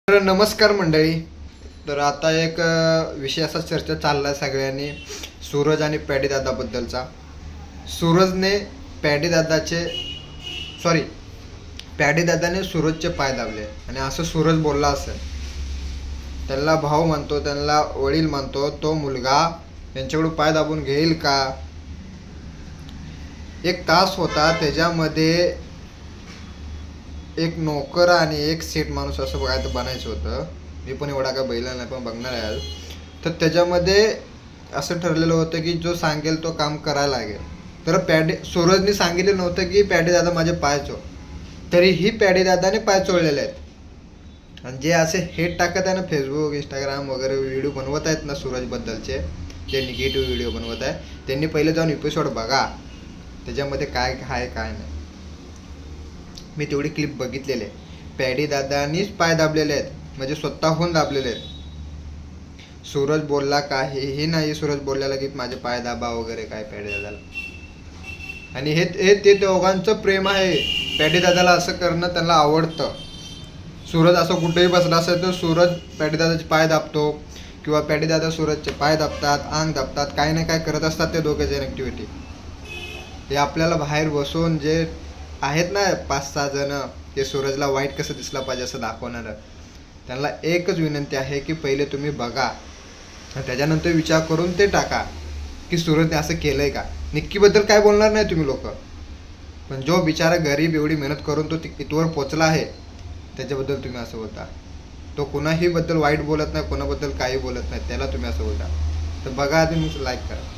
तर नमस्कार मंडळी. तर आता एक विषय असा चर्चा चालला सगळ्यांनी सूरज आणि पॅडीदादाबद्दलचा. सूरजने पॅडीदादाचे सॉरी पॅडीदादाने सूरजचे पाय दाबले आणि असं सूरज बोलला असेल. त्यांना भाऊ मानतो, त्यांना वडील मानतो, तो मुलगा यांच्याकडून पाय दाबून घेईल का? एक तास होता, त्याच्यामध्ये एक नोकर आणि एक सेट माणूस असं बघायचं बनायचं होतं. मी पण एवढा काय बैला नाही, पण बघणार आहे आज. तर त्याच्यामध्ये असं ठरलेलं होतं की जो सांगेल तो काम करायला लागेल. तर सूरजने सांगितलं नव्हतं की पॅडीदादा माझे पाय चोळ, तरीही पॅडीदादाने पाय चोळलेले आहेत. आणि जे असे हेट टाकत आहे ना, फेसबुक इंस्टाग्राम वगैरे व्हिडिओ बनवत आहेत ना सूरजबद्दलचे, जे निगेटिव्ह व्हिडिओ बनवत आहे, त्यांनी पहिले जाऊन एपिसोड बघा, त्याच्यामध्ये काय आहे काय नाही. मी तेवढी क्लिप बघितलेली आहे. पॅडीदादानीच पाय दाबलेले आहेत, म्हणजे स्वतःहून दाबलेले आहेत. सूरज बोलला काहीही नाही. सूरज बोललेला की माझे पाय दाबा वगैरे काय पॅडीदादाला. आणि हे ते दोघांचं प्रेम आहे. पॅडीदादाला असं करणं त्यांना आवडतं. सूरज असं कुठेही बसला असेल तर सूरज पॅडीदादाचे पाय दाबतो, किंवा पॅडीदादा सूरजचे पाय दाबतात, अंग दाबतात, काही ना काय करत असतात ते दोघे जण ॲक्टिव्हिटी. हे आपल्याला बाहेर बसून जे आहेत ना 5-6 जण, ते सूरजला वाईट कसं दिसला पाहिजे असं दाखवणार, त्यांना एकच विनंती आहे की पहिले तुम्ही बघा, त्याच्यानंतर विचार करून ते टाका की सूरजने असं केलंय का. निक्कीबद्दल काय बोलणार नाही तुम्ही लोक, पण जो बिचारा गरीब एवढी मेहनत करून तो इथवर पोचला आहे, त्याच्याबद्दल तुम्ही असं बोलता. तो कुणाही बद्दल वाईट बोलत नाही, कोणाबद्दल काही बोलत नाही, त्याला तुम्ही असं बोलता. तर बघा आधी, लाईक करा.